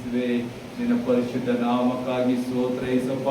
ಯೇಸುವೆ ನಿನ್ನ ಪರಿಶುದ್ಧ ನಾಮಕ್ಕಾಗಿ ಸ್ತೋತ್ರ ಯೇಸಪ್ಪ.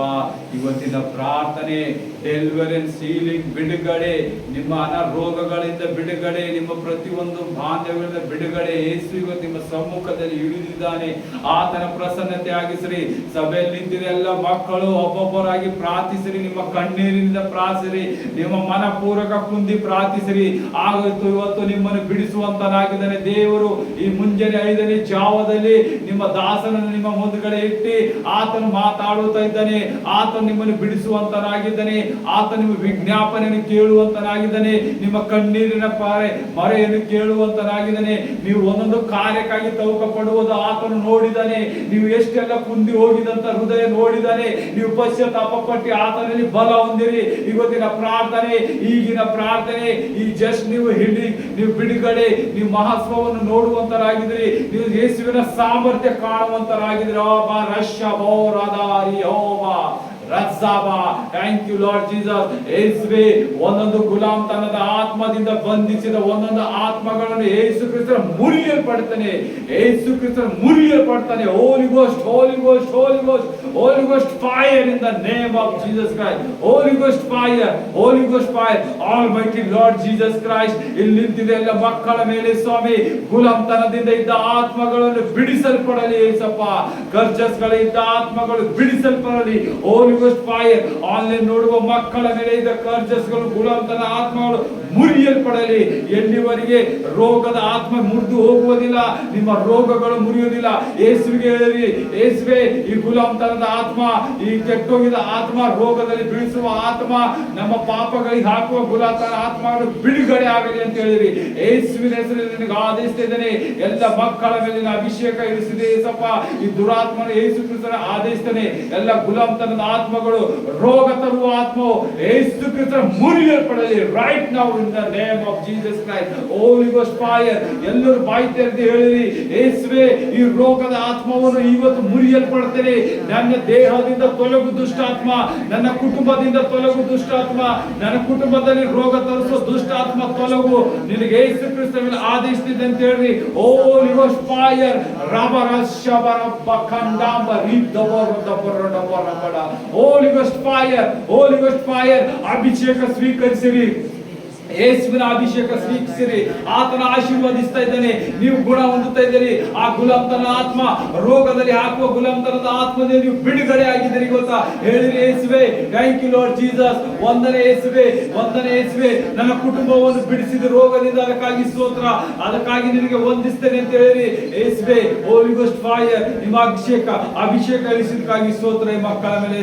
ಇವತ್ತಿನ ಪ್ರಾರ್ಥನೆ ಡೆಲಿವರೆನ್ಸ್, ಹೀಲಿಂಗ್, ಬಿಡುಗಡೆ, ನಿಮ್ಮ ಅನಾರೋಗಗಳಿಂದ ಬಿಡುಗಡೆ, ನಿಮ್ಮ ಪ್ರತಿಯೊಂದು ಬಾಂಧವ್ಯಗಳಿಂದ ಬಿಡುಗಡೆ. ಯೇಸು ಇವತ್ತು ನಿಮ್ಮ ಸಮ್ಮುಖದಲ್ಲಿ ಇಳಿದಿದ್ದಾನೆ. ಆತನ ಪ್ರಸನ್ನತೆ ಆಗಿಸಿರಿ. ಸಭೆಯಲ್ಲಿ ನಿಂತಿದ ಎಲ್ಲ ಮಕ್ಕಳು ಒಬ್ಬೊಬ್ಬರಾಗಿ ಪ್ರಾರ್ಥಿಸಿರಿ. ನಿಮ್ಮ ಕಣ್ಣೀರಿನಿಂದ ಪ್ರಾರ್ಥಿಸಿರಿ. ನಿಮ್ಮ ಮನಪೂರ್ವಕ ಕುಂದಿ ಪ್ರಾರ್ಥಿಸಿರಿ. ಆಗೋಯ್ತು ಇವತ್ತು ನಿಮ್ಮನ್ನು ಬಿಡಿಸುವಂತನಾಗಿದ್ದಾನೆ ದೇವರು. ಈ ಮುಂಜಾನೆ 5ನೇ ಜಾವದಲ್ಲಿ ನಿಮ್ಮ ದಾಸನನ್ನು ನಿಮ್ಮ ಮುಂದುಗಡೆ ಇಟ್ಟು ಆತನು ಮಾತಾಡುತ್ತಾ ಇದ್ದಾನೆ. ಆತನು ನಿಮ್ಮನ್ನು ಬಿಡಿಸುವಂತನಾಗಿದ್ದಾನೆ. ಆತ ನಿಮ್ಮ ವಿಜ್ಞಾಪನೆಯನ್ನು ಕೇಳುವಂತನಾಗಿದ್ದಾನೆ. ನಿಮ್ಮ ಕಣ್ಣೀರಿನ ಮರೆಯನ್ನು ಕೇಳುವಂತನಾಗಿದ್ದಾನೆ. ನೀವು ಒಂದೊಂದು ಕಾರ್ಯಕ್ಕಾಗಿ ತೌಕ ಪಡುವುದು ಆತನು ನೋಡಿದ್ದಾನೆ. ನೀವು ಎಷ್ಟೆಲ್ಲ ಕುಂದಿ ಹೋಗಿದಂತ ಹೃದಯ ನೋಡಿದ್ದಾನೆ. ನೀವು ಪಶ್ಚಾತ್ತಾಪ ಪಟ್ಟು ಆತನಲ್ಲಿ ಬಲ ಹೊಂದಿರಿ. ಇವತ್ತಿನ ಪ್ರಾರ್ಥನೆ, ಈಗಿನ ಪ್ರಾರ್ಥನೆ, ಈ ಜಸ್ಟ್ ನೀವು ನೀವು ಬಿಡುಗಡೆ, ನೀವು ಮಹತ್ವವನ್ನು ನೋಡುವಂತರಾಗಿದ್ರಿ. ನೀವು ಯೇಸುವಿನ ಸಾಮರ್ಥ್ಯ ಕಾಣುವಂತರಾಗಿದ್ರಿ. Thank you lord Jesus. ಯೇಸುವೇ, ಒಂದೊಂದು ಗುಲಾಮತನದ ಆತ್ಮದಿಂದ ಬಂಧಿಸಿದ ಒಂದೊಂದು ಆತ್ಮಗಳನ್ನು ಯೇಸು ಕ್ರಿಸ್ತನ ಮುರಿಯಲ್ಪಡ್ತಾನೆ. ಯೇಸು ಕ್ರಿಸ್ತನ ಮುರಿಯಲ್ಪಡ್ತಾನೆ. Holy ghost, holy ghost, holy ghost, holy ghost fire in the name of Jesus Christ. Holy ghost fire, holy ghost fire. Almighty lord Jesus Christ, ಇಲ್ಲಿ ನಿಂತಿದೆ ಎಲ್ಲ ಮಕ್ಕಳ ಮೇಲೆ ಸ್ವಾಮಿ, ಗುಲಾಮತನದಿಂದ ಇದ್ದ ಆತ್ಮಗಳನ್ನು ಬಿಡಿಸಲ್ಪಡಲಿ ಯೇಸಪ್ಪ. ಕರ್ಜಸ್ಗಳಿದ್ದ ಆತ್ಮಗಳು ಬಿಡಿಸಲ್ಪಡಲಿ. ಹೋಲಿ ಗೋಸ್ಟ್ ಫೈರ್. ಆನ್ಲೈನ್ ನೋಡುವ ಮಕ್ಕಳ ಮೇಲೆ ಇದ್ದ ಕರ್ಜಸ್ಗಳು, ಗುಲಾಮತನ ಆತ್ಮಗಳು ಮುರಿಯಲ್ಪಡಲಿ. ಎಲ್ಲಿವರೆಗೆ ರೋಗದ ಆತ್ಮ ಮುರಿದು ಹೋಗುವುದಿಲ್ಲ, ನಿಮ್ಮ ರೋಗಗಳು ಮುರಿಯುವುದಿಲ್ಲ. ಯೇಸುವಿಗೆ ಹೇಳಿರಿ, ಯೇಸುವೆ, ಈ ಗುಲಾಮತನದ ಆತ್ಮ, ಈ ಕೆಟ್ಟೋಗಿದ ಆತ್ಮ, ರೋಗದಲ್ಲಿ ಬೀಳಿಸುವ ಆತ್ಮ, ನಮ್ಮ ಪಾಪಗಳಿಗೆ ಹಾಕುವ ಗುಲಾಮತನ ಆತ್ಮಗಳು ಬಿಡುಗಡೆ ಆಗಲಿ ಅಂತ ಹೇಳಿರಿ. ಯೇಸುವಿನ ಹೆಸರಲ್ಲಿ ನಿನಗೆ ಆದೇಶಿಸಿದ್ದೇನೆ. ಎಲ್ಲ ಮಕ್ಕಳ ಮೇಲಿನ ಅಭಿಷೇಕ ಇರಿಸಿದೆ ಯೇಸಪ್ಪ. ಈ ದುರಾತ್ಮನ ಯೇಸು ಕ್ರಿಸ್ತನ ಆದೇಶಿಸ್ತೇನೆ. ಎಲ್ಲ ಗುಲಾಮತನದ ಆತ್ಮಗಳು, ರೋಗ ತರುವ ಆತ್ಮವು ಯೇಸು ಕ್ರಿಸ್ತನ ಮುರಿಯಲ್ಪಡಲಿ right now in the name of Jesus Christ. Holy Ghost fire. ಎಲ್ಲರೂ ಬಾಯಿ ತೆರೆದು ಹೇಳಿರಿ, ಯೇಸುವೇ, ಈ ರೋಗದ ಆತ್ಮವನ್ನು ಇವತ್ತು ಮುರಿಯಲ್ಪಡ್ತೇನೆ. ನನ್ನ ದೇಹದಿಂದ ತೊಲಗು ದುಷ್ಟಾತ್ಮ, ನನ್ನ ಕುಟುಂಬದಿಂದ ತೊಲಗು ದುಷ್ಟಾತ್ಮ, ನನ್ನ ಕುಟುಂಬದಲ್ಲಿ ರೋಗ ತರಿಸುವ ದುಷ್ಟಾತ್ಮ ತೊಲಗು. ನಿನಗೆ ಯೇಸು ಕ್ರಿಸ್ತನಲ್ಲಿ ಆದೇಶಿಸಿದೆ ಅಂತ ಹೇಳ್ರಿ. Holy Ghost fire. Holy Ghost fire, Holy Ghost fire. ಅಭಿಷೇಕ ಸ್ವೀಕರಿಸಿರಿ. ಯೇಸುವಿನ ಅಭಿಷೇಕ ಸ್ವೀಕರಿಸಿರಿ. ಆತನ ಆಶೀರ್ವದಿಸ್ತಾ ಇದ್ದಾನೆ. ನೀವು ಗುಣ ಹೊಂದುತ್ತಾ ಇದ್ದೀರಿ. ಆ ಗುಲಾಮತನ ಆತ್ಮ, ರೋಗದಲ್ಲಿ ಹಾಕುವ ಗುಲಾಮತನದ ಆತ್ಮದಲ್ಲಿ ನೀವು ಬಿಡುಗಡೆ ಆಗಿದ್ದೀರಿ ಗೊತ್ತಾ. ಹೇಳಿರಿ, ಯೇಸುವೆ, ಥ್ಯಾಂಕ್ ಯು ಲಾರ್ಡ್ ಜೀಸಸ್. ವಂದನೆ ಯೇಸುವೆ, ವಂದನೆ ಯೇಸುವೆ. ನನ್ನ ಕುಟುಂಬವನ್ನು ಬಿಡಿಸಿದ ರೋಗದಿಂದ, ಅದಕ್ಕಾಗಿ ಸ್ತೋತ್ರ, ಅದಕ್ಕಾಗಿ ನಿನಗೆ ವಂದಿಸ್ತೇನೆ ಅಂತ ಹೇಳಿರಿ. ಯೇಸುವೆ, ಹೋಲಿ ಗೋಸ್ಟ್ ಫೈರ್. ನಿಮ್ಮ ಅಭಿಷೇಕ ಇಳಿಸಿದಕ್ಕಾಗಿ ಸ್ತೋತ್ರ. ಈ ಮಕ್ಕಳ ಮೇಲೆ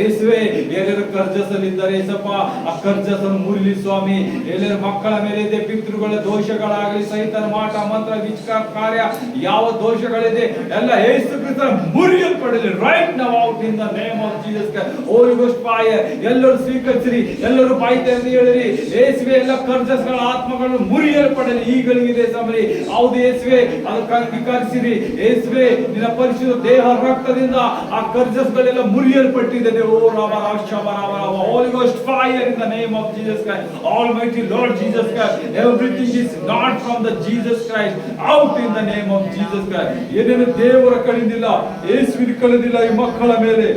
ಯೇಸುವೆ, ಎಲ್ಲರೂ ಕರ್ಜಸಲ್ಲಿದ್ದಾರೆ ಯೇಸಪ್ಪ, ಆ ಕರ್ಜಸನ್ನು ಮುರಿಲಿ ಸ್ವಾಮಿ. ಎಲ್ಲರ ಮಕ್ಕಳ ಮೇಲೆ ಇದೆ ಪಿತೃಗಳ ದೋಷಗಳಾಗಲಿ, ಸೈತನ ಮಾಟ ಮಂತ್ರ ವಿಚಾರ ಕಾರ್ಯ ಯಾವ ದೋಷಗಳಿದೆ ಎಲ್ಲ ಯೇಸು ಕ್ರಿಸ್ತನ ಮುರಿಯಲ್ಪಡಲಿ right now out in the name of Jesus Christ. Holy ghost fire. ಎಲ್ಲರೂ ಸ್ವೀಕರಿಸಿರಿ. ಎಲ್ಲರೂ ಬಾಯಿ ತೆರೆದು ಹೇಳಿರಿ, ಯೇಸುವೆ, ಎಲ್ಲ ಕರ್ಜಸ್ಗಳ ಆತ್ಮಗಳು ಮುರಿಯಲ್ಪಡಲಿ ಈಗಲಿದೆ ಸಮರಿ. ಹೌದು ಯೇಸುವೆ, ಅದಕ್ಕಾಗಿ ವಿಕಾರಿಸಿರಿ. ಯೇಸುವೆ, ನಿನ್ನ ಪರಿಶುದ್ಧ ದೇಹ ರಕ್ತದಿಂದ ಆ ಕರ್ಜಸ್ಗಳೆಲ್ಲ ಮುರಿಯಲ್ಪಟ್ಟಿದೆ. Holy Ghost fire in the name of Jesus Christ. Almighty Lord Jesus Christ, everything is not from the Jesus Christ, out in the name of Jesus Christ. ಏನೇನು ದೇವರ ಕಳಿಂದಿಲ್ಲ, ಯೇಸುವಿನ ಕಳಿಂದಿಲ್ಲ ಈ ಮಕ್ಕಳ ಮೇಲೆ,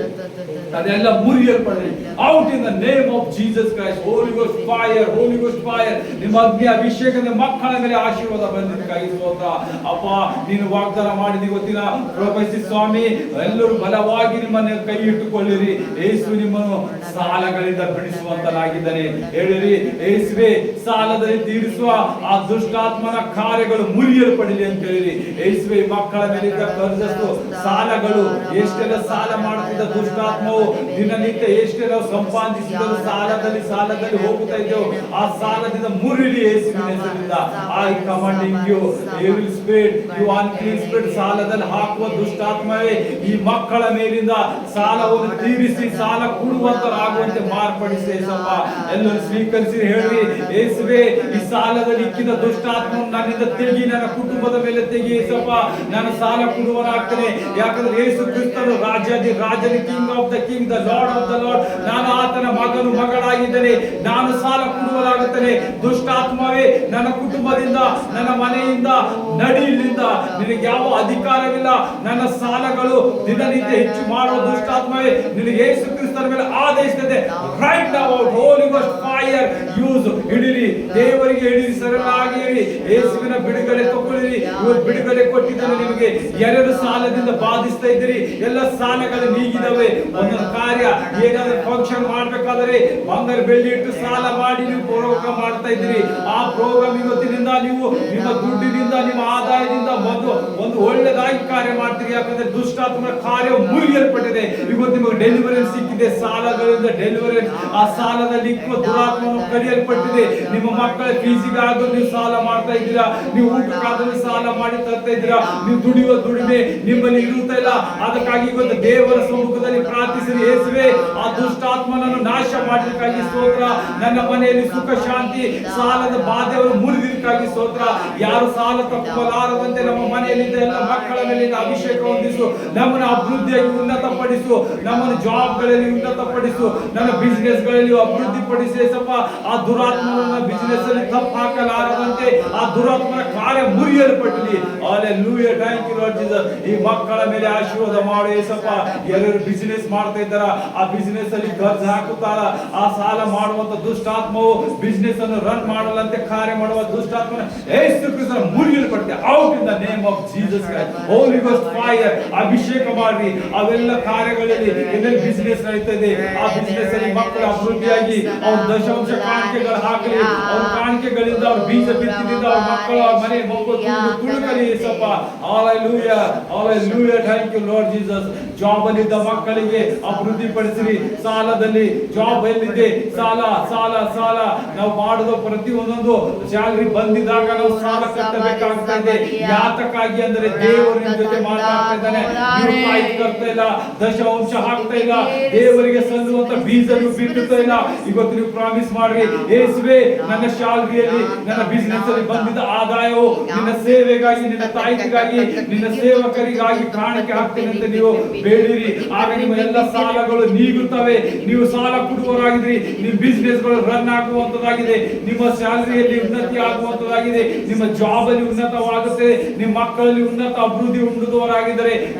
ಅದೆಲ್ಲ ಮುರಿಯಲ್ಪಡಲಿ out in the name of Jesus Christ. Holy ghost fire, holy ghost fire. ನಿಮ್ಮ ಅಗ್ನಿ ಅಭಿಷೇಕದ ಮಕ್ಕಳ ಮೇಲೆ ಆಶೀರ್ವಾದ ಬಂದಿದ್ದಕ್ಕಾಗಿ ಸ್ತೋತ್ರ ಅಪ್ಪ. ನೀನು ವಾಗ್ದಾನ ಮಾಡಿದ ಗೊತ್ತಿಲ್ಲ ಪ್ರಭು ಸ್ವಾಮಿ, ಎಲ್ಲರೂ ಬಲವಾಗಿ ನಿಮ್ಮನ್ನು ಕೈ ಇಟ್ಟುಕೊಳ್ಳಿರಿ. ಯೇಸು ನಿಮ್ಮನ್ನು ಸಾಲಗಳಿಂದ ಬಿಡಿಸುವಂತನಾಗಿದ್ದಾನೆ. ಹೇಳಿರಿ, ಯೇಸುವೆ, ಸಾಲದಲ್ಲಿ ತೀರಿಸುವ ಆ ದುಷ್ಟಾತ್ಮನ ಕಾರ್ಯಗಳು ಮುರಿಯಲ್ಪಡಲಿ ಅಂತ ಹೇಳಿರಿ. ಯೇಸುವೆ, ಮಕ್ಕಳ ಮೇಲಿದ್ದ ಕರ್ಜಸ್ಸು, ಸಾಲಗಳು, ಎಷ್ಟೆಲ್ಲ ಸಾಲ ಮಾಡುತ್ತಿದ್ದ ದುಷ್ಟಾತ್ಮವು ದಿನನಿತ್ಯ ಎಷ್ಟೇ ನಾವು ಸಂಪಾದಿಸಿದರೂ ಸಾಲದಲ್ಲಿ ಹೋಗುತ್ತಾ ಇದ್ದೆವು, ಆ ಸಾಲದಿಂದ ಮುರಿಲಿ ಯೇಸುವಿನ ಹೆಸರಿನಿಂದ. I commanding you evil spirit, you unclean spirit, ಸಾಲದಲ್ಲಿ ಹಾಕುವ ದುಷ್ಟಾತ್ಮವೇ, ಈ ಮಕ್ಕಳ ಮೇಲಿಂದ ಸಾಲವನ್ನು ತೀರಿಸಿ ಸಾಲ ಕೊಡುವಂತರಾಗುವಂತೆ ಮಾರ್ಪಡಿಸಿ ಯೇಸಪ್ಪ. ಎಲ್ಲರೂ ಸ್ವೀಕರಿಸಿ ಹೇಳ್ರಿ, ಯೇಸುವೆ, ಈ ಸಾಲದಲ್ಲಿ ಇಕ್ಕಿದ ದುಷ್ಟಾತ್ಮವನ್ನು ನನ್ನಿಂದ ತೆಗಿ, ನನ್ನ ಕುಟುಂಬದ ಮೇಲೆ ತೆಗಿ ಯೇಸಪ್ಪ. ನಾನು ಸಾಲ ಕೊಡುವನಾಗ್ತೇನೆ. ಯಾಕಂದ್ರೆ ಯೇಸು ಕ್ರಿಸ್ತನು ರಾಜನ king of the king, the lord of the lord. ನಾನು ಆತನ ಮಗನು, ಮಗಳಾಗಿದ್ದೇನೆ. ನಾನು ಸಾಲ ಕೊಡುವಲಾಗುತ್ತೇನೆ. ದುಷ್ಟಾತ್ಮವೇ, ನನ್ನ ಕುಟುಂಬದಿಂದ, ನನ್ನ ಮನೆಯಿಂದ ನಡಿಲಿಂದ ನಿನಗೆ ಯಾವ ಅಧಿಕಾರವಿಲ್ಲ. ನನ್ನ ಸಾಲಗಳು ದಿನನಿತ್ಯ ಹೆಚ್ಚು ಮಾಡುವ ದುಷ್ಟಾತ್ಮವೇ, ನಿನಗೆ ಯೇಸು ಕ್ರಿಸ್ತನ ಮೇಲೆ ಆದೇಶಿಸಿದೆ. ರೈಟ್ ನೌ ಹೋಲಿ ಗೋಸ್ಟ್ ಫೈರ್ ಯೂಸ್. ಹಿಡಿರಿ, ದೇವರಿಗೆ ಹಿಡಿರಿ, ಸರಳಾಗಿ ಹಿಡಿ. ಯೇಸುವಿನ ಬಿಡುಗಡೆ ತಗೊಳ್ಳಿರಿ. ಇವರು ಬಿಡುಗಡೆ ಕೊಟ್ಟಿದ್ದಾರೆ ನಿಮಗೆ. ಎರಡು ಸಾಲದಿಂದ ಬಾಧಿಸ್ತಾ ಇದ್ದೀರಿ, ಎಲ್ಲ ಸಾಲಗಳು ನೀಗಿದವೆ. ಒಂದೊಂದು ಕಾರ್ಯ, ಏನಾದ್ರೂ ಫಂಕ್ಷನ್ ಮಾಡ್ಬೇಕಾದ್ರೆ ಬಂಗಾರ ಬೆಳ್ಳಿ ಇಟ್ಟು ಸಾಲ ಮಾಡಿ ನೀವು ಪ್ರೋಗ್ರಾಮ್ ಮಾಡ್ತಾ ಇದ್ದೀರಿ. ಆ ಪ್ರೋಗ್ರಾಮ್ ಇವತ್ತಿನಿಂದ ನೀವು ನಿಮ್ಮ ದುಡ್ಡಿನಿಂದ, ನಿಮ್ಮ ಆದಾಯದಿಂದ ಒಂದು ಒಳ್ಳೆದಾಗಿ ಕಾರ್ಯ ಮಾಡ್ತೀರಿ. ಯಾಕಂದ್ರೆ ದುಷ್ಟಾತ್ಮನ ಕಾರ್ಯ ಮುರಿಯಲ್ಪಟ್ಟಿದೆ. ಇವತ್ತು ನಿಮಗೆ ಡೆಲಿವರೆನ್ಸ್ ಸಿಕ್ಕಿದೆ, ಸಾಲಗಳಿಂದ ಡೆಲಿವರೆನ್ಸ್. ಆ ಸಾಲದಲ್ಲಿ ದುರಾತ್ಮನು ಕಡಿಯಲ್ಪಟ್ಟಿದೆ. ನಿಮ್ಮ ಮಕ್ಕಳ ಫೀಸಿಗಾದ್ರೂ ನೀವು ಸಾಲ ಮಾಡ್ತಾ ಇದ್ದೀರಾ, ನೀವು ಊಟಕ್ಕಾದ್ರೂ ಸಾಲ ಮಾಡಿ ತರ್ತಾ ಇದ್ದೀರಾ. ನೀವು ದುಡಿಯುವ ದುಡಿಮೆ ನಿಮ್ಮಲ್ಲಿ ಇರುತ್ತಾ ಇಲ್ಲ. ಅದಕ್ಕಾಗಿ ಇವತ್ತು ದೇವರ ಸಮ್ಮುಖದಲ್ಲಿ ಪ್ರಾರ್ಥಿಸಿರಿ. ಯೇಸುವೇ, ಆ ದುಷ್ಟಾತ್ಮನನ್ನು ನಾಶ ಮಾಡಲಿಕ್ಕಾಗಿ ಸ್ತೋತ್ರ. ನನ್ನ ಮನೆಯಲ್ಲಿ ಸುಖ ಶಾಂತಿ, ಸಾಲದ ಬಾಧೆಯನ್ನು ಮುರಿದಿದ್ದಕ್ಕಾಗಿ ಸ್ತೋತ್ರ. ಯಾರು ಸಾಲ ತಪ್ಪಲಾರದಂತೆ ನಮ್ಮ ಮನೆಯಲ್ಲಿದ್ದ ಎಲ್ಲ ಮಕ್ಕಳ ಮೇಲೆ ಅಭಿಷೇಕ ಹೊಂದಿಸು. ನಮ್ಮನ್ನು ಅಭಿವೃದ್ಧಿಯಾಗಿ ಉನ್ನತಪಡಿಸು. ನಮ್ಮನ್ನು ಜಾಬ್ಗಳಲ್ಲಿ ಉನ್ನತಪಡಿಸು. ನನ್ನ ಬಿಸಿನೆಸ್ ಗಳಲ್ಲಿ ಅಭಿವೃದ್ಧಿ ಪಡಿಸಿ ಸ್ವಲ್ಪ. ಆ ದುರಾತ್ಮನ ಬಿಸಿನೆಸ್ ಅಲ್ಲಿ ತಪ್ಪು ಹಾಕಲಾರದಂತೆ ಆ ದುರಾತ್ಮನ ಕಾರ್ಯ ಮುರಿಯಲ್ಪಟ್ಟಲಿ. Hallelujah, thank you lord Jesus. ಈ ಮಕ್ಕಳ ಮೇಲೆ ಆಶೀರ್ವಾದ ಮಾಡು ಯೇಸಪ್ಪ. ಎಲ್ಲರೂ ಬಿಸಿನೆಸ್ ಮಾಡ್ತಾ ಇದ್ದಾರ, ಆ ಬಿಸಿನೆಸ್ ಅಲ್ಲಿ ಖರ್ಚು ಹಾಕುತ್ತಾರ. ಆ ಸಾಲ ಮಾಡುವಂತ ದುಷ್ಟಾತ್ಮವು ಬಿಸಿನೆಸ್ ಅನ್ನು ರನ್ ಮಾಡಲಂತೆ ಕಾರ್ಯ ಮಾಡುವ ದುಷ್ಟಾತ್ಮನ ಯೇಸು ಕ್ರಿಸ್ತನ ಮುರಿಯಲ್ಪಡುತ್ತೆ. Out in the name of Jesus Christ. Holy ghost fire ಅಭಿಷೇಕ ಮಾಡಿ. ಅವೆಲ್ಲ ಕಾರ್ಯಗಳಲ್ಲಿ ಎಲ್ಲೆಲ್ಲಿ ಬಿಸಿನೆಸ್ ನಡೀತಾ ಇದೆ, ಆ ಬಿಸಿನೆಸ್ ಅಲ್ಲಿ ಮಕ್ಕಳು ಅಭಿವೃದ್ಧಿಯಾಗಿ ಅವ್ರ ದಶಾಂಶ ಕಾಣಿಕೆಗಳು ಹಾಕಲಿ. ಅವ್ರ ಕಾಣಿಕೆಗಳಿಂದ, ಅವ್ರ ಬೀಜ ಬಿತ್ತಿನಿಂದ ಅವ್ರ ಮಕ್ಕಳು, ಅವ್ರ ಮನೆ ಮಕ್ಕಳು ತುಳುಕಲಿ ಯೇಸಪ್ಪ. Hallelujah, hallelujah, thank you lord Jesus. Job ಅಲ್ಲಿ ಇದ್ದ ಮಕ್ಕಳಿಗೆ ಅಭಿವೃದ್ಧಿ ಪಡಿಸಿರಿ. ಸಾಲದಲ್ಲಿ ಜಾಬ್ ಎಲ್ಲಿದೆ, ಸಾಲ ಸಾಲ ಸಾಲ. ನಾವು ಮಾಡುವ ಪ್ರತಿಯೊಂದೊಂದು ಸ್ಯಾಲರಿ ಬಂದಿದಾಗ ನಾವು ಸಾಲ ಕಟ್ಟಬೇಕಾಗ್ತಾ ಇದೆ. ಯಾತಕ್ಕಾಗಿ ಅಂದ್ರೆ ದೇವರು ನಿಮ್ಮ ಜೊತೆ ಮಾತಾಡ್ತಾ ಇದ್ದಾನೆ. ನೀವು ತಾಯಿ ಕರ್ತಾ ಇಲ್ಲ, ದಶಾಂಶ ಹಾಕ್ತಾ ಇಲ್ಲ, ದೇವರಿಗೆ ಸಲ್ಲುವಂತ ಬೀಜ ನೀವು ಬಿತ್ತುತ್ತಾ ಇಲ್ಲ. ಇವತ್ತು ನೀವು ಪ್ರಾಮಿಸ್ ಮಾಡ್ರಿ, ಯೇಸುವೇ, ನನ್ನ ಶಾಲರಿಯಲ್ಲಿ, ನನ್ನ ಬಿಸಿನೆಸ್ ಅಲ್ಲಿ ಬಂದಿದ್ದ ಆದಾಯವು ನಿನ್ನ ಸೇವೆಗಾಗಿ, ನಿನ್ನ ತಾಯಿಗಾಗಿ, ನಿನ್ನ ಸೇವಕರಿಗಾಗಿ ಕಾಣಿಕೆ ಹಾಕ್ತೇನೆ ಅಂತ ನೀವು ಬೇಡಿರಿ. ಆಗ ನಿಮ್ಮ ಎಲ್ಲ ಸಾಲಗಳು ನೀಗುತ್ತವೆ. ನೀವು ಸಾಲ ಕೊಡುವವರಾಗಿದ್ರಿ, ನಿಮ್ಮ ಬಿಸಿನೆಸ್ ಗಳು ರನ್ ಆಗುವಂತದಾಗಿದೆ, ನಿಮ್ಮ ಸ್ಯಾಲರಿಯಲ್ಲಿ ಉನ್ನತಿ ಆಗುವಂತದಾಗಿದೆ, ನಿಮ್ಮ ಜಾಬ್ ಅಲ್ಲಿ ಉನ್ನತವಾಗುತ್ತೆ, ನಿಮ್ಮ ಮಕ್ಕಳಲ್ಲಿ ಉನ್ನತ ಅಭಿವೃದ್ಧಿ ಹೊಂದುವವರಾಗಿದ್ದಾರೆ.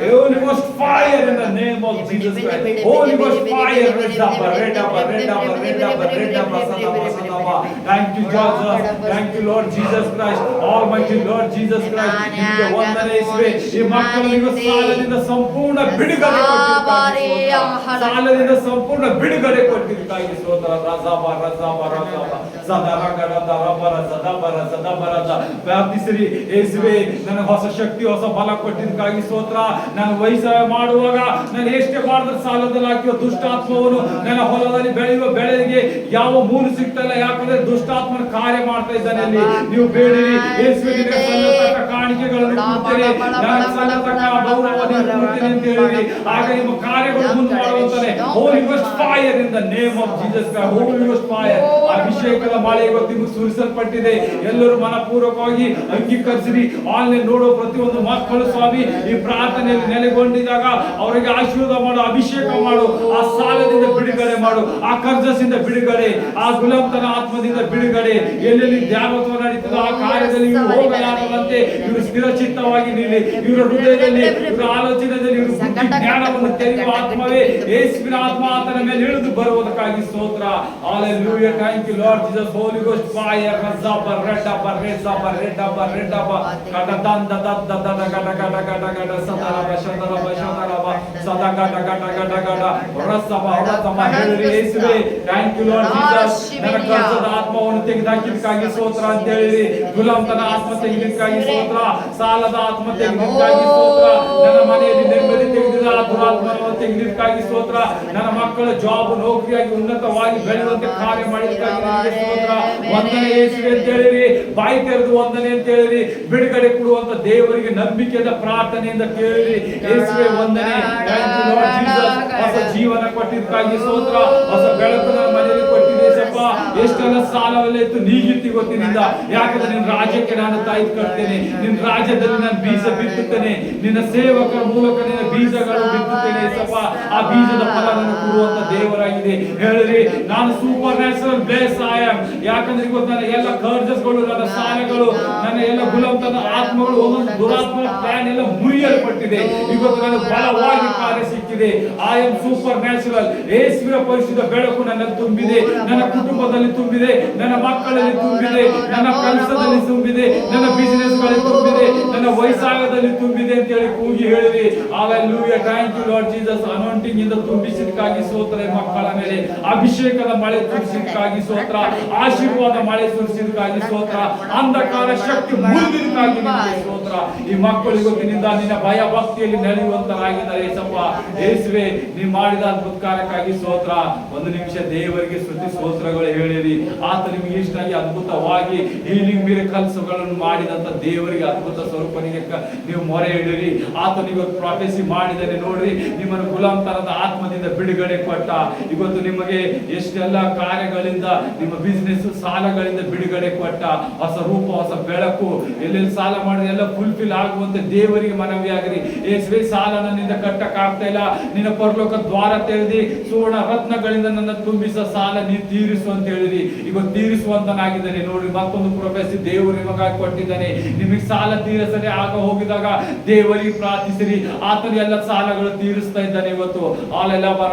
Holy Ghost fire in the name of Jesus Christ. Holy Ghost fire. Thank you Jesus. Thank you Lord Jesus Christ. Almighty Lord Jesus Christ. ನಿಮಗೆ ವಂದನೆ ಯೇಸುವೇ. ಈ ಮಕ್ಕಳಿಗೆ ಸಾಲದಿಂದ ಸಂಪೂರ್ಣ ಬಿಡುಗಡೆ ಕೊಟ್ಟಿದ್ದಕ್ಕಾಗಿ, ಸಾಲದಿಂದ ಸಂಪೂರ್ಣ ಬಿಡುಗಡೆ ಕೊಟ್ಟಿದ್ದಕ್ಕಾಗಿ ಸ್ತೋತ್ರ. ಪ್ರಾರ್ಥಿಸಿರಿ ಯೇಸುವೇ, ನನಗೆ ಹೊಸ ಶಕ್ತಿ, ಹೊಸ ಬಲ ಕೊಟ್ಟಿದ್ದಕ್ಕಾಗಿ ಸ್ತೋತ್ರ. ನಾನು ವಯಸ್ಸಾಯ ಮಾಡುವಾಗ ನಾನು ಎಷ್ಟೇ ಮಾಡಿದ್ರೆ ಸಾಲದಲ್ಲಿ ಹಾಕಿವ ದುಷ್ಟಾತ್ಮವನ್ನು ನನ್ನ ಹೊಲದಲ್ಲಿ ಬೆಳೆಯುವ ಬೆಳೆಗೆ ಯಾವ ಮೂರು ಸಿಗ್ತಲ್ಲ. ಯಾಕಂದ್ರೆ ದುಷ್ಟಾತ್ಮನ ಕಾರ್ಯ ಮಾಡ್ತಾ ಇದ್ದಾನೆ ಅಲ್ಲಿ. ನೀವು ಬೇಡಿರಿ, ಯೇಸುವಿಗೆ ಸಲ್ಲತಕ್ಕ ಕಾಣಿಕೆಗಳನ್ನು ಕೊಡ್ತೀರಿ, ನನಗೆ ಸಲ್ಲತಕ್ಕ ಗೌರವವನ್ನು ಕೊಡ್ತೀನಿ ಅಂತ ಹೇಳಿರಿ. ಆಗ ನಿಮ್ಮ ಕಾರ್ಯಗಳು ಮುಂದೆ ಮಾಡುವಂತಾನೆ. Holy ghost fire in the name of Jesus Christ. Holy ghost fire ಅಭಿಷೇಕದ ಮಳೆ ಇವತ್ತು ನಿಮಗೆ ಸುರಿಸಲ್ಪಟ್ಟಿದೆ. ಎಲ್ಲರೂ ಮನಪೂರ್ವಕವಾಗಿ ಅಂಗೀಕರಿಸಿರಿ. ಆನ್ಲೈನ್ ನೋಡುವ ಪ್ರತಿಯೊಂದು ಮಕ್ಕಳು ಸ್ವಾಮಿ ಈ ಪ್ರಾರ್ಥನೆಯಲ್ಲಿ ನೆಲೆಗೊಂಡಿದಾಗ ಅವರಿಗೆ ಆಶೀರ್ವಾದ ಮಾಡು, ಅಭಿಷೇಕ ಮಾಡು. ಆ ಸಾಲದಿಂದ ಬಿಡುಗಡೆ ಮಾಡು, ಆ ಕರ್ಜಸಿಂದ ಬಿಡುಗಡೆ, ಆ ಗುಲಾಮತನ ಆತ್ಮದಿಂದ ಬಿಡುಗಡೆ. ಎಲ್ಲೆಲ್ಲಿ ಧ್ಯಾನತ್ವ ನಡೀತದೋ ಆ ಕಾರ್ಯದಲ್ಲಿ ಇವರು ಹೋಗಲಾರದಂತೆ ಇವರು ಸ್ಥಿರಚಿತ್ತವಾಗಿ ನಿಲ್ಲಿ. ಇವರ ಹೃದಯದಲ್ಲಿ, ಇವರ ಆಲೋಚನೆಯಲ್ಲಿ ಇವರು ಬುದ್ಧಿ ಜ್ಞಾನವನ್ನು ತೆರೆಯುವ ಆತ್ಮವೇ ಯೇಸುವಿನ ಆತ್ಮ ಆತನ ಮೇಲೆ ಇಳಿದು ಬರುವುದಕ್ಕಾಗಿ ಸ್ತೋತ್ರ. Hallelujah, thank you lord Jesus. Holy ghost fire. ರಜಾಬರ್ ರೆಡಬರ್ ರೆಜಾಬರ್ ರೆಡಬರ್ ರೆಡಬ ಕಡದಂದ ದದ ದದ ಗಡ ಗಡ ಗಡ ಗಡ ಸದರಬ ಶದರಬ ಶದರಬ ಸದ ಗಡ ಗಡ ಗಡ ಗಡ ರಸಬ ರಸಬ. ಹೇಳಿರಿ ಯೇಸುವೇ, ಥ್ಯಾಂಕ್ ಯು ಲಾರ್ಡ್ ಜೀಸಸ್. ನನ್ನ ಕರ್ಜದ ಆತ್ಮವನ್ನು ತೆಗೆದಾಕಿದ್ದಕ್ಕಾಗಿ ಸ್ತೋತ್ರ ಅಂತ ಹೇಳಿರಿ. ಗುಲಾಮತನ ಆತ್ಮ ತೆಗೆದಿದ್ದಕ್ಕಾಗಿ ಸ್ತೋತ್ರ. ಸಾಲದ ಆತ್ಮ ತೆಗೆದಿದ್ದಕ್ಕಾಗಿ ಸ್ತೋತ್ರ. ನನ್ನ ಮನೆಯಲ್ಲಿ ನೆಮ್ಮದಿ ತೆಗೆದಿದ್ದ ಆ ದುರಾತ್ಮವನ್ನು ತೆಗೆದಿದ್ದಕ್ಕಾಗಿ ಸ್ತೋತ್ರ. ನನ್ನ ಮಕ್ಕಳ ಜಾಬ್ ನೌಕರಿಯಾಗಿ ಉನ್ನತವಾಗಿ ಬೆಳೆಯುವಂತೆ ಕಾರ್ಯ ಮಾಡಿದ್ದಕ್ಕಾಗಿ ಸ್ತೋತ್ರ. ವಂದನೆ ಯೇಸುವೆ ಅಂತ ಹೇಳಿರಿ. ಬಾಯಿ ತೆರೆದು ವಂದನೆ ಅಂತ ಹೇಳಿರಿ. ಬಿಡುಗಡೆ ಕೊಡುವಂತ ದೇವರಿಗೆ ನಂಬಿಕೆಯಿಂದ ಪ್ರಾರ್ಥನೆಯಿಂದ ಕೇಳಿರಿ. ಯೇಸುವೆ ವಂದನೆ. Thank you lord Jesus. ಹೊಸ ಜೀವನ ಕೊಟ್ಟಿದ್ದಕ್ಕಾಗಿ ಸ್ತೋತ್ರ. ಹೊಸ ಬೆಳಕು ನನ್ನ ಮನೆಯಲ್ಲಿ ಕೊಟ್ಟಿದೆ ಯೇಸಪ್ಪ. ಎಷ್ಟೆಲ್ಲ ಸಾಲವೆಲ್ಲ ಇತ್ತು ನೀಗಿತ್ತು ಇವತ್ತಿನಿಂದ. ಯಾಕಂದ್ರೆ ನಿನ್ನ ರಾಜ್ಯಕ್ಕೆ ನಾನು ತಾಯ್ದು ಕಟ್ತೇನೆ, ನಿನ್ನ ರಾಜ್ಯದಲ್ಲಿ ನಾನು ಬೀಜ ಬಿತ್ತುತ್ತೇನೆ, ನಿನ್ನ ಸೇವಕರ ಮೂಲಕ ನಿನ್ನ ಬೀಜಗಳು ಬಿತ್ತುತ್ತೇನೆ ಏಸಪ್ಪ. ಆ ಬೀಜದ ಫಲವನ್ನು ಕೊಡುವಂತ ದೇವರಾಗಿದೆ. ಹೇಳಿರಿ, ನಾನು super natural bless I am. ಯಾಕಂದ್ರೆ ಇವತ್ತು ನನ್ನ ಎಲ್ಲ ಕರ್ಜಸ್ಗಳು, ನನ್ನ ಸಾಲಗಳು, ನನ್ನ ಎಲ್ಲ ಗುಲಾಮತನ ಆತ್ಮಗಳು, ಒಂದೊಂದು ದುರಾತ್ಮ ಪ್ಲಾನ್ ಎಲ್ಲ ಮುರಿಯಲ್ಪಟ್ಟಿದೆ. ಇವತ್ತು ನನಗೆ ಬಲವಾಗಿ ಕಾರ್ಯ ಸಿಕ್ಕಿದೆ. I am super natural. ಯೇಸುವಿನ ಪರಿಶುದ್ಧ ಬೆಳಕು ನನ್ನ ತುಂಬಿದೆ, ನನ್ನ ಕುಟುಂಬದಲ್ಲಿ ತುಂಬಿದೆ, ನನ್ನ ಮಕ್ಕಳಲ್ಲಿ ತುಂಬಿದೆ, ನನ್ನ ಕೆಲಸದಲ್ಲಿ ತುಂಬಿದೆ, ನನ್ನ ಬಿಸಿನೆಸ್ ಗಳಲ್ಲಿ ತುಂಬಿದೆ, ನನ್ನ ವಯಸ್ಸಾಗದಲ್ಲಿ ತುಂಬಿದೆ ಅಂತ ಹೇಳಿ ಕೂಗಿ ಹೇಳಿರಿ. Hallelujah, thank you lord Jesus. Anointing ಇಂದ ತುಂಬಿಸಿದಕ್ಕಾಗಿ ಸ್ತೋತ್ರ. ಮಕ್ಕಳ ಮೇಲೆ ಅಭಿಷೇಕದ ಮಳೆ ಸುರಿಸಿದಕ್ಕಾಗಿ ಸ್ತೋತ್ರ. ಆಶೀರ್ವಾದ ಮಳೆ ಸುರಿಸಿದಕ್ಕಾಗಿ ಸ್ತೋತ್ರ. ಅಂಧಕಾರ ಶಕ್ತಿ ಮುರಿದಿದ್ದಕ್ಕಾಗಿ ನಿನಗೆ ಸ್ತೋತ್ರ. ಈ ಮಕ್ಕಳು ಇವತ್ತಿನಿಂದ ನಿನ್ನ ಭಯ ಭಕ್ತಿಯಲ್ಲಿ ನಡೆಯುವಂತರಾಗಿದ್ದಾರೆ ಏಸಪ್ಪ. ಯೇಸುವೆ, ನೀವು ಮಾಡಿದ ಅದ್ಭುತ ಕಾರ್ಯಕ್ಕಾಗಿ ಸ್ತೋತ್ರ. ಒಂದು ನಿಮಿಷ ದೇವರಿಗೆ ಸ್ತುತಿ ಸ್ತೋತ್ರಗಳು ಹೇಳಿರಿ. ಆತ ನಿಮಗೆ ಇಷ್ಟಾಗಿ ಅದ್ಭುತವಾಗಿ ಹೀಲಿಂಗ್ ಮಿರಕಲ್ಸ್ಗಳನ್ನು ಮಾಡಿದಂತ ದೇವರಿಗೆ, ಅದ್ಭುತ ಸ್ವರೂಪನಿಗೆ ನೀವು ಮೊರೆ ಇಡಿರಿ. ಆತನು ಇವತ್ತು ಪ್ರಾಫೆಸಿ ಮಾಡಿದರೆ ನೋಡ್ರಿ, ನಿಮ್ಮನ್ನು ಗುಲಾಮತನದ ಆತ್ಮದಿಂದ ಬಿಡುಗಡೆ ಕೊಟ್ಟ. ಇವತ್ತು ನಿಮಗೆ ಎಷ್ಟೆಲ್ಲ ಕಾರ್ಯಗಳಿಂದ, ನಿಮ್ಮ ಬಿಸಿನೆಸ್ ಸಾಲಗಳಿಂದ ಬಿಡುಗಡೆ ಕೊಟ್ಟ. ಹೊಸ ರೂಪ, ಹೊಸ ಬೆಳಕು, ಎಲ್ಲೆಲ್ಲಿ ಸಾಲ ಮಾಡಿದ್ರೆ ಎಲ್ಲ ಫುಲ್ಫಿಲ್ ಆಗುವಂತೆ ದೇವರಿಗೆ ಮನವಿ ಆಗಿರಿ. ಯೇಸುವೆ, ಸಾಲ ನನ್ನಿಂದ ಕಟ್ಟಕ್ ಆಗ್ತಾ ಇಲ್ಲ, ನಿನ್ನ ಪರಲೋಕ ದ್ವಾರ ತೆರೆದಿ ಸುವರ್ಣ ರತ್ನಗಳಿಂದ ನನ್ನ ತುಂಬಿಸ ಸಾಲ ನೀ ತೀರಿಸು ಅಂತ ಹೇಳಿರಿ. ಇವತ್ತು ತೀರಿಸುವಂತನಾಗಿದ್ದಾನೆ ನೋಡ್ರಿ. ಮತ್ತೊಂದು ಪ್ರೊಫೆಸಿ ದೇವರು ನಿಮಗಾಗಿ ಕೊಟ್ಟಿದ್ದಾನೆ. ನಿಮಗೆ ಸಾಲ ತೀರಿಸದೆ ಆಗ ಹೋಗಿದಾಗ ದೇವರಿಗೆ ಪ್ರಾರ್ಥಿಸಿರಿ, ಆತನು ಎಲ್ಲ ಸಾಲಗಳು ತೀರಿಸ್ತಾ ಇದ್ದಾನೆ ಇವತ್ತು. ಅಲ್ಲೆಲ್ಲ ಬಲ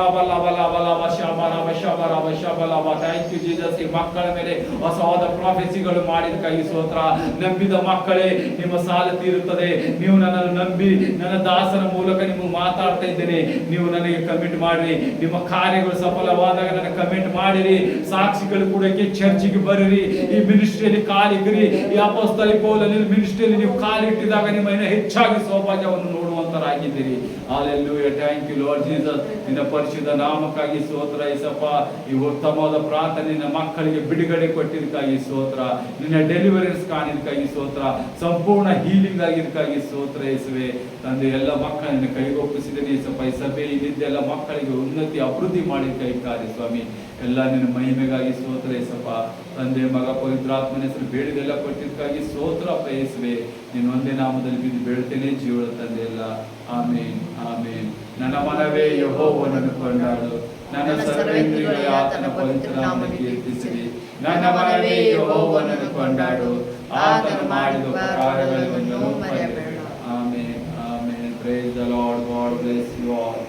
ಥ್ಯಾಂಕ್ ಯು ಜೀಸಸ್. ಈ ಮಕ್ಕಳ ಮೇಲೆ ಹೊಸವಾದ ಪ್ರಾಫೆಸಿಗಳು ಮಾಡಿದಕ್ಕಾಗಿ ಸ್ತೋತ್ರ. ನಂಬಿದ ಮಕ್ಕಳೇ, ನಿಮ್ಮ ಸಾಲ ತೀರುತ್ತದೆ. ನೀವು ನನ್ನನ್ನು ನಂಬಿ ನನ್ನ ದಾಸನ ಮೂಲಕ ನಿಮಗೆ ಮಾತಾಡ್ತಾ ಇದ್ದೇನೆ. ನೀವು ನನಗೆ ಕಮಿಟ್ ಮಾಡಿರಿ. ನಿಮ್ಮ ಕಾರ್ಯಗಳು ಸಫಲವಾದಾಗ ನನಗೆ ಕಮಿಟ್ ಮಾಡಿರಿ. ಸಾಕ್ಷಿಗಳು ಕೂಡ ಚರ್ಚಿಗೆ ಬರಿರಿ. ಈ ಮಿನಿಸ್ಟ್ರಿಯಲ್ಲಿ ಕಾಲಿಗಿರಿ. ಈ ಅಪೊಸ್ತಲಿಕ ಪೌಲನ ಮಿನಿಸ್ಟ್ರಿಯಲ್ಲಿ ನೀವು ಕಾಲಿಟ್ಟಿದಾಗ ನಿಮ್ಮ ಇನ್ನೂ ಹೆಚ್ಚಾಗಿ ಸೌಭಾಗ್ಯವನ್ನು ನೋಡುವಂತರಾಗಿದ್ದೀರಿ. Hallelujah, thank you lord Jesus. ನಿನ್ನ ಪರಿಶುದ್ಧ ನಾಮಕ್ಕಾಗಿ ಸ್ತೋತ್ರ ಏಸಪ್ಪ. ಈ ಉತ್ತಮವಾದ ಪ್ರಾರ್ಥನೆ ನಿನ್ನ ಮಕ್ಕಳಿಗೆ ಬಿಡುಗಡೆ ಕೊಟ್ಟಿದ್ದಕ್ಕಾಗಿ ಸ್ತೋತ್ರ. ನಿನ್ನ ಡೆಲಿವರೀಸ್ ಕಾಣಿದಕ್ಕಾಗಿ ಸ್ತೋತ್ರ. ಸಂಪೂರ್ಣ ಹೀಲಿಂಗ್ ಆಗಿದ್ದಕ್ಕಾಗಿ ಸ್ತೋತ್ರ ಯೇಸುವೆ. ತಂದೆ, ಎಲ್ಲ ಮಕ್ಕಳನ್ನು ಕೈಗೊಪ್ಪಿಸಿದ್ದೇನೆ ಏಸಪ್ಪ. ಈ ಸಭೆ ಇಲ್ಲಿದ್ದೆಲ್ಲ ಮಕ್ಕಳಿಗೆ ಉನ್ನತಿ ಅಭಿವೃದ್ಧಿ ಮಾಡಿ ಕೈ ಕಾರ್ಯ ಸ್ವಾಮಿ. ಎಲ್ಲ ನಿನ್ನ ಮಹಿಮೆಗಾಗಿ ಸ್ತೋತ್ರ ಏಸಪ್ಪ. ತಂದೆ, ಮಗ, ಪವಿತ್ರಾತ್ಮನ ಹೆಸರು ಬೇಡಿದೆಲ್ಲ ಕೊಟ್ಟಿದ್ದಕ್ಕಾಗಿ ಸ್ತೋತ್ರ ಯೇಸುವೆ. ನೀನು ಒಂದೇ ನಾಮದಲ್ಲಿ ಬಿದ್ದು ಬೇಡ್ತೇನೆ ಜೀವನ ತಂದೆ ಎಲ್ಲ. ಆಮೇನ್, ಆಮೇನ್. ನನ್ನ ಮನವೇ ಯೆಹೋವನನ್ನು ಕೊಂಡಾಡು, ನನ್ನ ಸರ್ವೇಂದ್ರಿಯಗಳೇ ಆತನ ಪವಿತ್ರ ನಾಮವನ್ನು ಕೀರ್ತಿಸಿರಿ. ನನ್ನ ಮನವೇ ಯೆಹೋವನನ್ನು ಕೊಂಡಾಡು, ಆತನು ಮಾಡಿದ ಉಪಕಾರಗಳನ್ನು ಮರೆಯಬೇಡ. Amen, amen. Praise the lord. God bless you all.